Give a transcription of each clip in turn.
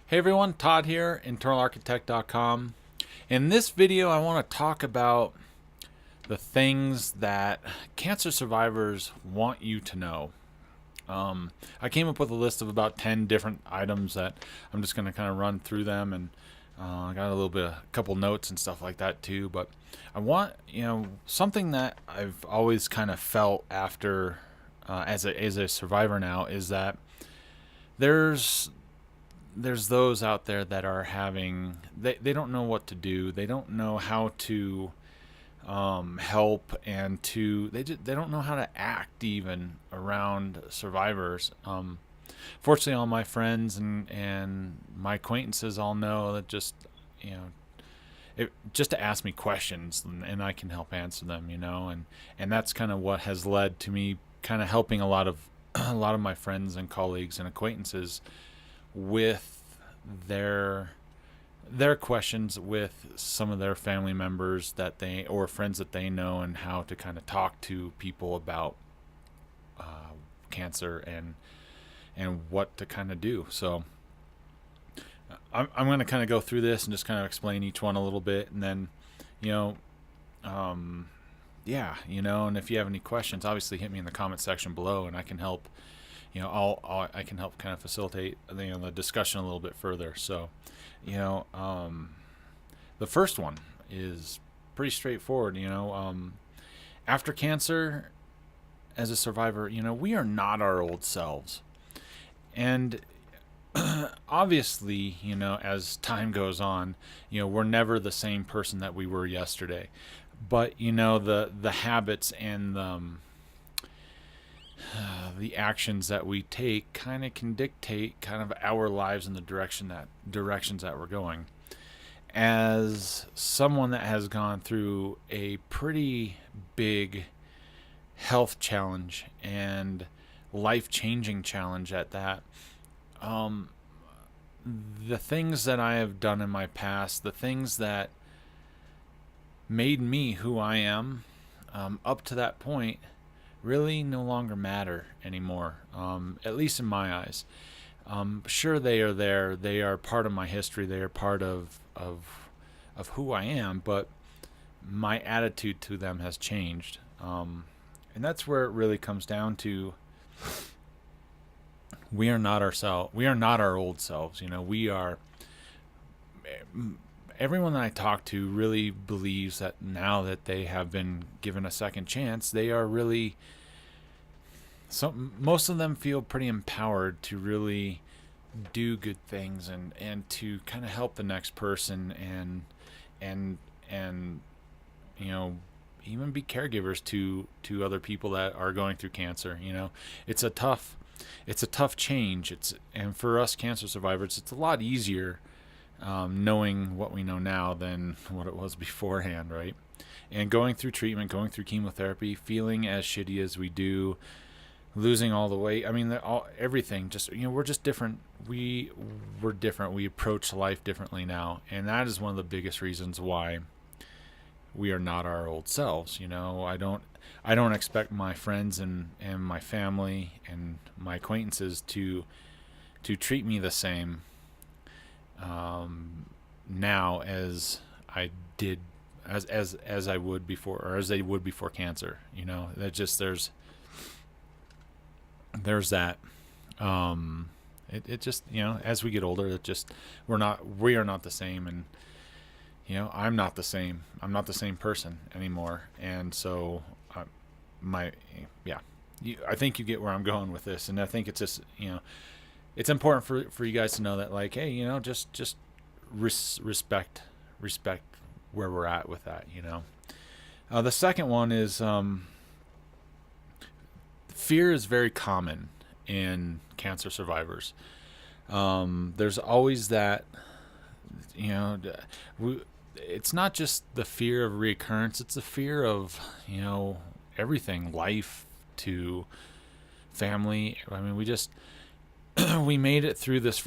Hey everyone, Todd here, internalarchitect.com. In this video, I want to talk about the things that cancer survivors want you to know. I came up with a list of about 10 different items that I'm just going to kind of run through them, and I got a couple notes and stuff like that too. But I want, something that I've always kind of felt after, as a survivor now, is that there's there's those out there that are having they don't know what to do. They don't know how to help, and they don't know how to act even around survivors. Fortunately, all my friends and my acquaintances all know that just to ask me questions, and I can help answer them, and that's kind of what has led to me kind of helping a lot of a lot of my friends and colleagues and acquaintances with their questions with some of their family members that they or friends that they know, and how to kind of talk to people about cancer and what to kind of do. So I'm going to kind of go through this and just kind of explain each one a little bit, and then you know and if you have any questions, obviously hit me in the comment section below, and I can help. I can help kind of facilitate the discussion a little bit further. So, the first one is pretty straightforward. After cancer, as a survivor, we are not our old selves, and obviously, as time goes on, we're never the same person that we were yesterday. But the habits and the actions that we take kind of can dictate kind of our lives and the directions that we're going. As someone that has gone through a pretty big health challenge and life-changing challenge at that, the things that I have done in my past, the things that made me who I am, up to that point, really no longer matter anymore, at least in my eyes. Sure, they are there. They are part of my history. They are part of who I am, but my attitude to them has changed. And that's where it really comes down to. We are not ourselves. We are not our old selves. We are. Everyone that I talk to really believes that now that they have been given a second chance, they are really. Most of them feel pretty empowered to really do good things, and to kind of help the next person, and even be caregivers to other people that are going through cancer. It's a tough change. And for us cancer survivors, it's a lot easier, knowing what we know now than what it was beforehand, right? And going through treatment, going through chemotherapy, feeling as shitty as we do, losing all the weight. I mean, everything. Just we're just different. We're different. We approach life differently now, and that is one of the biggest reasons why we are not our old selves. I don't expect my friends and my family and my acquaintances to treat me the same now as I did as I would before, or as they would before cancer. That just there's that. It just, as we get older, it just we are not the same, and I'm not the same person anymore. And so I think you get where I'm going with this, and I think it's just, it's important for you guys to know that, like, hey, just respect where we're at with that. The second one is, fear is very common in cancer survivors. There's always that, it's not just the fear of reoccurrence, it's the fear of, everything, life to family. I mean, we just, we made it through this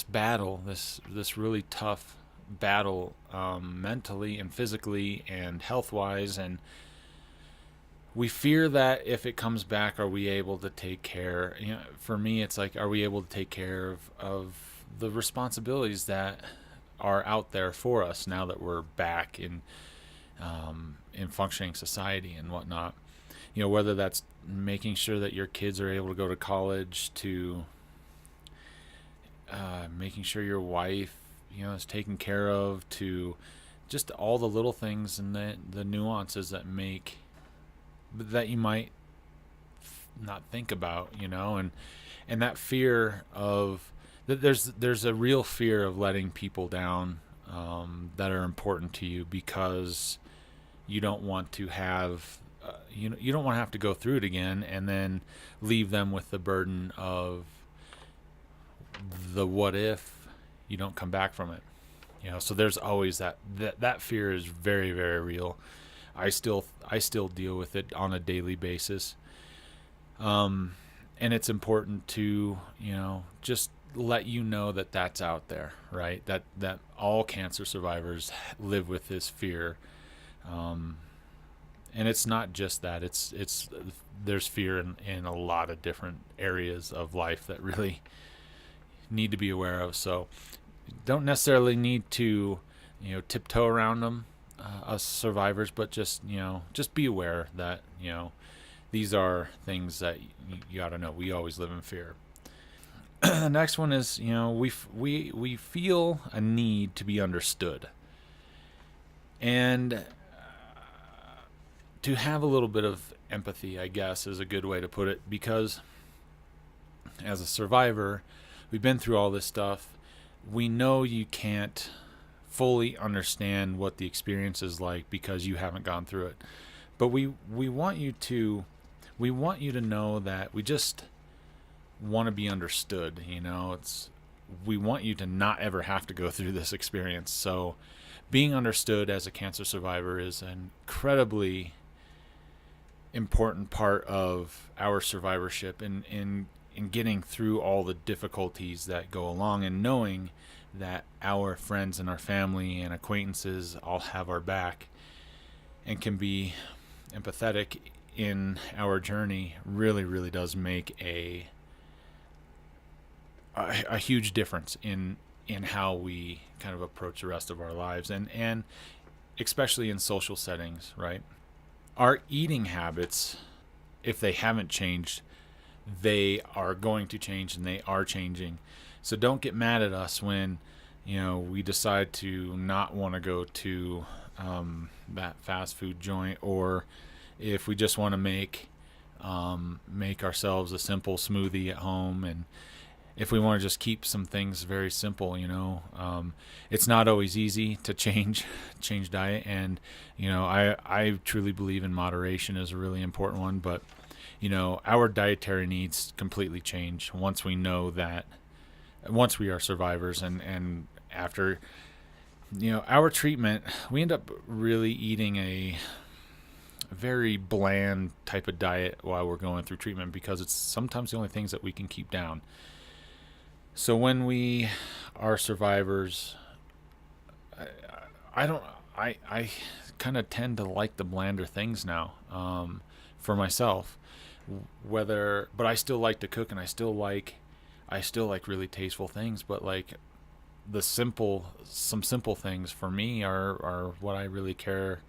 battle, this really tough battle, mentally and physically and health-wise, and we fear that if it comes back, are we able to take care? For me, it's like, are we able to take care of the responsibilities that are out there for us now that we're back in functioning society and whatnot. Whether that's making sure that your kids are able to go to college, to making sure your wife, is taken care of, to just all the little things and the nuances that you might not think about, and that fear of there's a real fear of letting people down that are important to you, because you don't want to have you don't want to have to go through it again and then leave them with the burden of the what if you don't come back from it. So there's always that fear is very, very real. I still deal with it on a daily basis. And it's important to, just let that that's out there, right? That all cancer survivors live with this fear. And it's not just that, there's fear in a lot of different areas of life that really need to be aware of. So don't necessarily need to, tiptoe around them, us survivors, but just be aware that, these are things that you got to know. We always live in fear. The next one is, we feel a need to be understood. And to have a little bit of empathy, I guess, is a good way to put it, because as a survivor, we've been through all this stuff. We know you can't fully understand what the experience is like because you haven't gone through it. But we want you to know that we just want to be understood. We want you to not ever have to go through this experience. So being understood as a cancer survivor is an incredibly important part of our survivorship in getting through all the difficulties that go along, and knowing that our friends and our family and acquaintances all have our back and can be empathetic in our journey really, really does make a huge difference in how we kind of approach the rest of our lives, and especially in social settings, right? Our eating habits, if they haven't changed, they are going to change, and they are changing. So don't get mad at us when, we decide to not want to go to that fast food joint, or if we just want to make ourselves a simple smoothie at home, and if we want to just keep some things very simple. It's not always easy to change diet, and I truly believe in moderation is a really important one, but our dietary needs completely change once we are survivors, and after our treatment, we end up really eating a very bland type of diet while we're going through treatment, because it's sometimes the only things that we can keep down. So when we are survivors, I kind of tend to like the blander things now, for myself. But I still like to cook, and I still like really tasteful things. But like some simple things for me are what I really care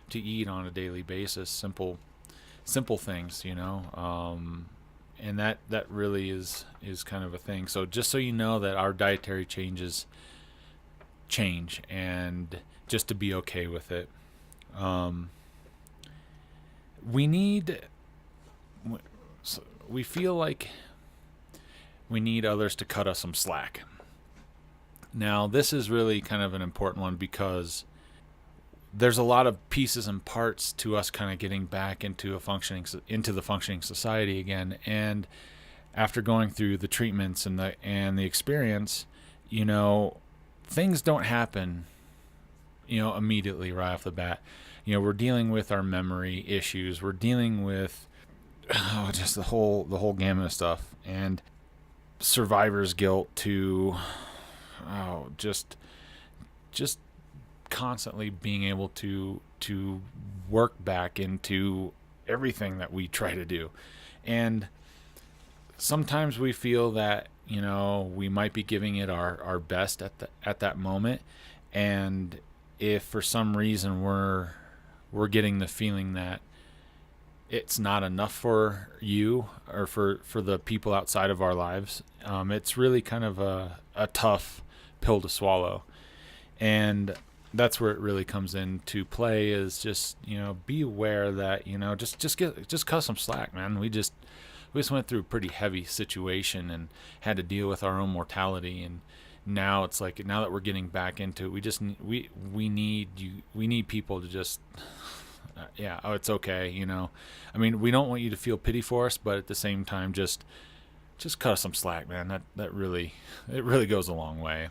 to eat on a daily basis. Simple things, and that really is kind of a thing. So just so you know that our dietary change, and just to be okay with it. We feel like we need others to cut us some slack. Now, this is really kind of an important one, because there's a lot of pieces and parts to us kind of getting back into the functioning society again. And after going through the treatments and the experience, things don't happen, immediately right off the bat. We're dealing with our memory issues. We're dealing with just the whole gamut of stuff, and survivor's guilt to just constantly being able to work back into everything that we try to do. And sometimes we feel that we might be giving it our best at that moment. And if for some reason we're getting the feeling that it's not enough for you or for the people outside of our lives, it's really kind of a tough pill to swallow. And that's where it really comes into play, is just, be aware that, just cut some slack, man. We just went through a pretty heavy situation and had to deal with our own mortality. And now it's like, now that we're getting back into it, we need people to just, it's okay. I mean, we don't want you to feel pity for us, but at the same time, just cut us some slack, man. It really goes a long way.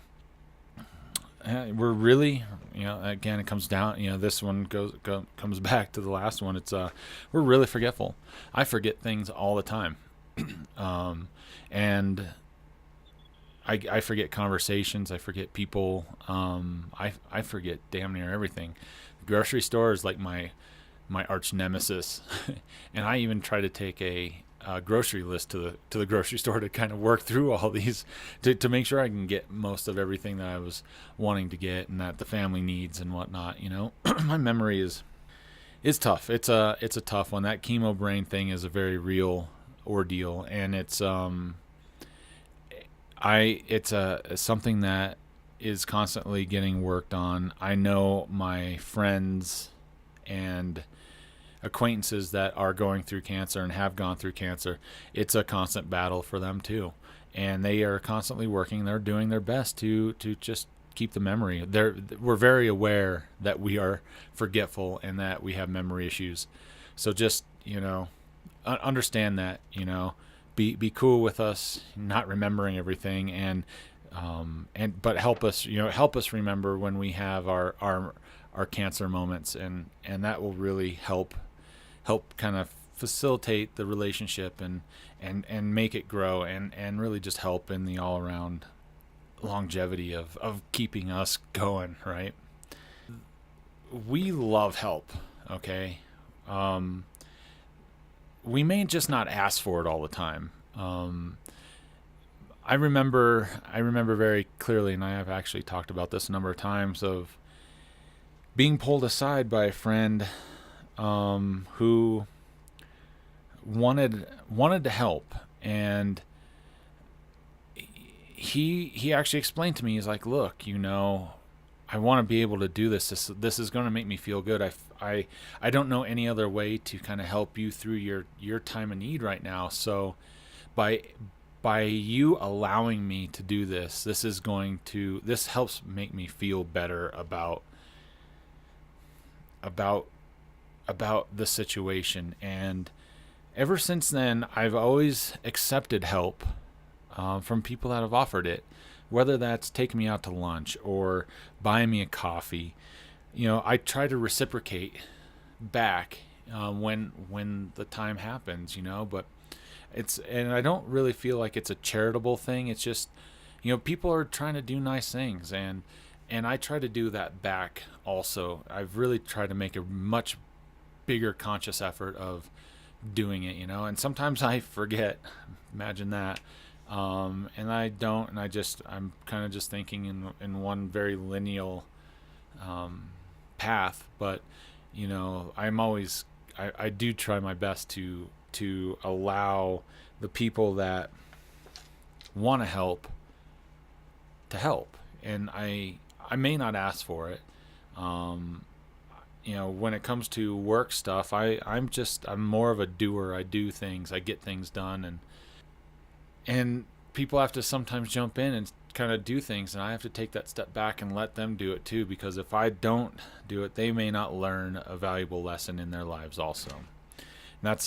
We're really, again, it comes down, this one comes back to the last one. It's we're really forgetful. I forget things all the time. And I forget conversations. I forget people. I forget damn near everything. The grocery store is like my arch nemesis. And I even try to take a grocery list to the grocery store to kind of work through all these to make sure I can get most of everything that I was wanting to get and that the family needs and whatnot. My memory is tough. It's a tough one. That chemo brain thing is a very real ordeal, and it's something that is constantly getting worked on. I know my friends and acquaintances that are going through cancer and have gone through cancer. It's a constant battle for them too, and they are constantly working. They're doing their best to just keep the memory. We're very aware that we are forgetful and that we have memory issues. So just understand that. Be cool with us not remembering everything, and but help us remember when we have our cancer moments, and that will really help kind of facilitate the relationship and make it grow, and really just help in the all around longevity of keeping us going, right? We love help, okay? We may just not ask for it all the time. I remember very clearly, and I have actually talked about this a number of times, of being pulled aside by a friend who wanted to help, and he actually explained to me, he's like, look, I want to be able to do this. This is going to make me feel good. I don't know any other way to kind of help you through your time of need right now. So by you allowing me to do this, this helps make me feel better about the situation. And ever since then, I've always accepted help from people that have offered it, whether that's taking me out to lunch or buying me a coffee. I try to reciprocate back when the time happens, but and I don't really feel like it's a charitable thing. It's just, people are trying to do nice things, and I try to do that back also. I've really tried to make a much bigger conscious effort of doing it, and sometimes I forget. Imagine that. And I don't, and I'm kind of just thinking in one very lineal path, but I do try my best to allow the people that want to help, and I may not ask for it. When it comes to work stuff, I'm more of a doer. I do things, I get things done, and people have to sometimes jump in and kind of do things, and I have to take that step back and let them do it too, because if I don't do it, they may not learn a valuable lesson in their lives also. And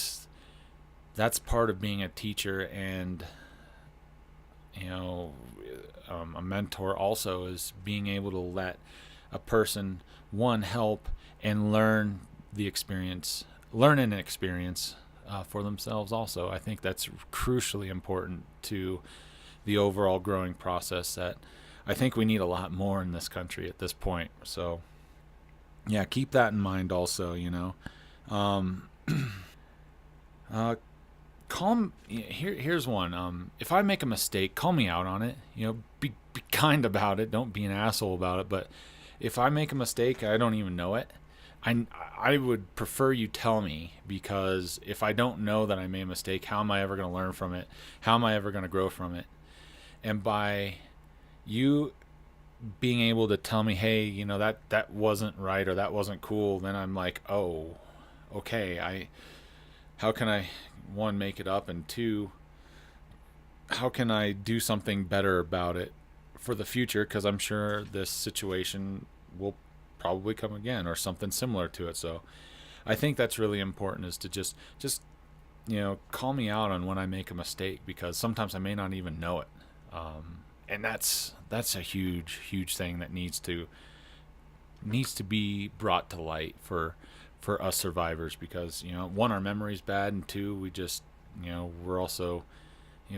that's part of being a teacher and a mentor also, is being able to let a person help and learn an experience for themselves also. I think that's crucially important to the overall growing process that I think we need a lot more in this country at this point. So yeah, keep that in mind also, Here's one. If I make a mistake, call me out on it. Be kind about it. Don't be an asshole about it. But if I make a mistake, I don't even know it. I would prefer you tell me, because if I don't know that I made a mistake, how am I ever going to learn from it? How am I ever going to grow from it? And by you being able to tell me, hey, that wasn't right, or that wasn't cool, then I'm like, oh, okay. How can I, one, make it up, and two, how can I do something better about it for the future? Because I'm sure this situation will probably come again, or something similar to it. So I think that's really important, is to just call me out on when I make a mistake, because sometimes I may not even know it. And that's a huge thing that needs to be brought to light for us survivors, because one, our memory's bad, and two, we just we're also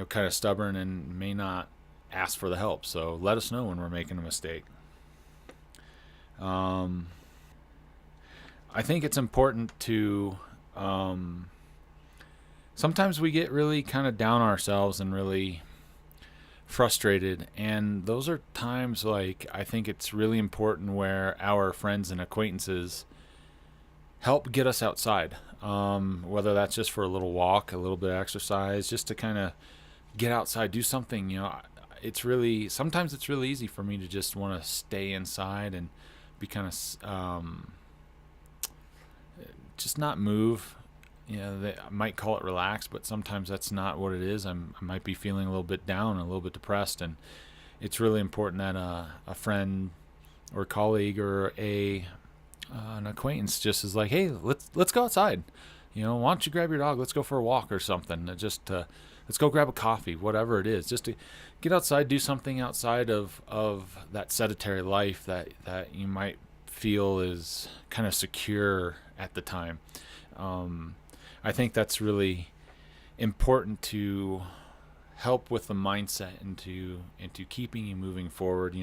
kind of stubborn and may not ask for the help. So let us know when we're making a mistake. I think it's important to sometimes we get really kind of down on ourselves and really frustrated, and those are times, like, I think it's really important where our friends and acquaintances help get us outside, whether that's just for a little walk, a little bit of exercise, just to kind of get outside, do something. Sometimes it's really easy for me to just want to stay inside and be kind of just not move. They might call it relax, but sometimes that's not what it is. I might be feeling a little bit down, a little bit depressed, and it's really important that a friend or colleague or an acquaintance just is like, hey, let's go outside. Why don't you grab your dog? Let's go for a walk or something. Let's go grab a coffee, whatever it is, just to get outside, do something outside of that sedentary life that you might feel is kind of secure at the time. I think that's really important to help with the mindset into keeping you moving forward.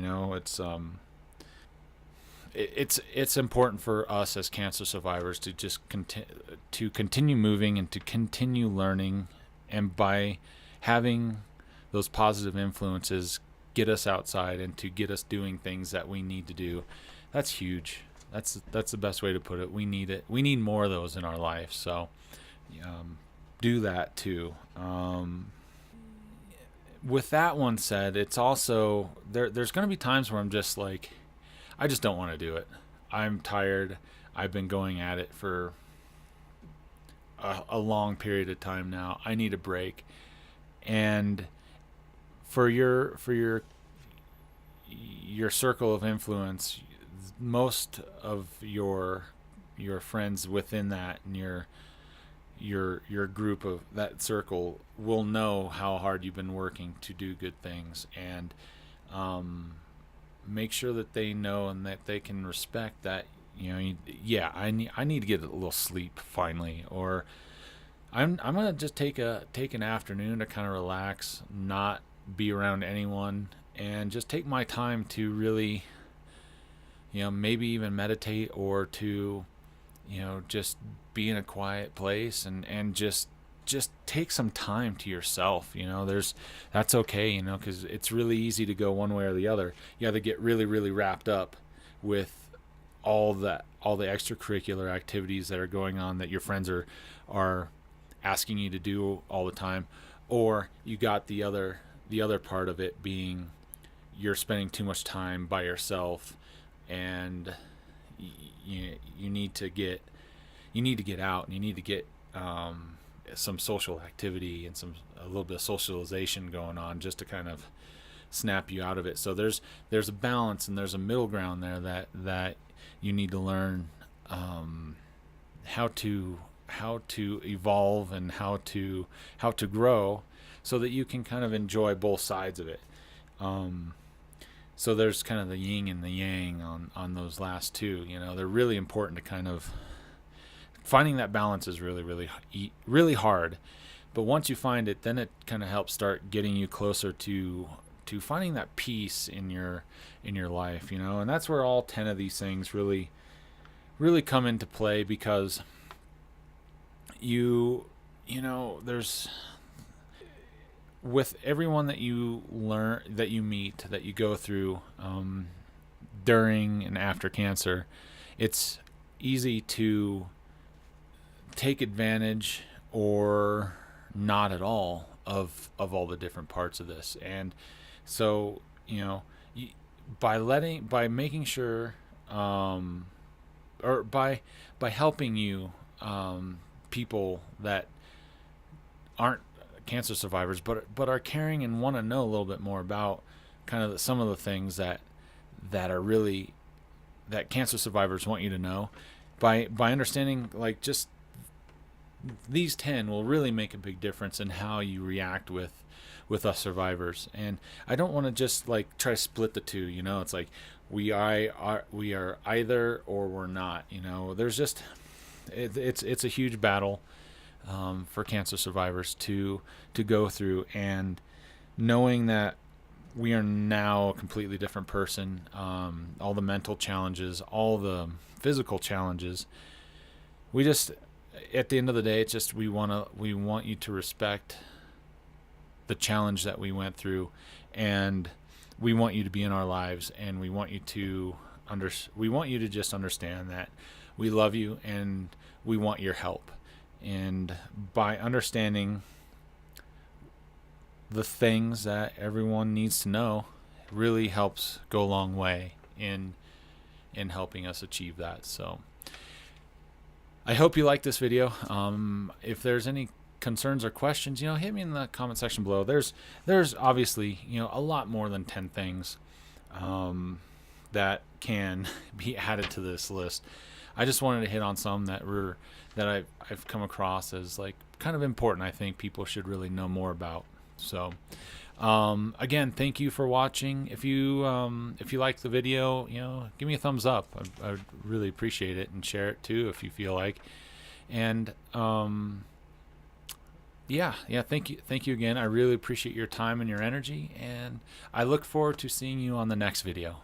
It's important for us as cancer survivors to just continue moving and to continue learning, and by having those positive influences get us outside and to get us doing things that we need to do. That's huge. That's the best way to put it. We need it. We need more of those in our life. So do that too. With that one said, it's also there's going to be times where I'm just like, I just don't want to do it. I'm tired. I've been going at it for a long period of time now. I need a break. And for your circle of influence, most of your friends within that, and your group of that circle will know how hard you've been working to do good things, and make sure that they know and that they can respect that. I need to get a little sleep finally, or I'm gonna just take an afternoon to kind of relax, not be around anyone, and just take my time to really, maybe even meditate, or to, just be in a quiet place and just take some time to yourself. That's okay, because it's really easy to go one way or the other. You either get really, really wrapped up with all the extracurricular activities that are going on that your friends are asking you to do all the time, or you got the other part of it being you're spending too much time by yourself, and you need to get out, and you need to get some social activity and a little bit of socialization going on, just to kind of snap you out of it. So there's a balance, and there's a middle ground there that you need to learn how to evolve and how to grow, so that you can kind of enjoy both sides of it. So there's kind of the yin and the yang on those last two. They're really important to kind of finding that balance is really, really, really hard. But once you find it, then it kind of helps start getting you closer to finding that peace in your life, and that's where all 10 of these things really, really come into play, because you there's with everyone that you learn, that you meet, that you go through during and after cancer, it's easy to take advantage or not at all of all the different parts of this. And so, by making sure, or by helping you, people that aren't cancer survivors but are caring and want to know a little bit more about kind of some of the things that are really, that cancer survivors want you to know, by understanding, like, just these 10 will really make a big difference in how you react with us survivors. And I don't want to just like try to split the two. It's like we are either or we're not. There's just it's a huge battle for cancer survivors to go through, and knowing that we are now a completely different person, all the mental challenges, all the physical challenges, we just, at the end of the day, it's just we want you to respect the challenge that we went through, and we want you to be in our lives, and we want you to just understand that we love you and we want your help. And by understanding the things that everyone needs to know, it really helps go a long way in helping us achieve that. So I hope you like this video. If there's any concerns or questions, hit me in the comment section below. There's obviously, a lot more than 10 things that can be added to this list. I just wanted to hit on some that I've come across as like kind of important. I think people should really know more about. So again, thank you for watching. If you like the video, give me a thumbs up. I'd really appreciate it, and share it too if you feel like. And yeah, thank you again. I really appreciate your time and your energy, and I look forward to seeing you on the next video.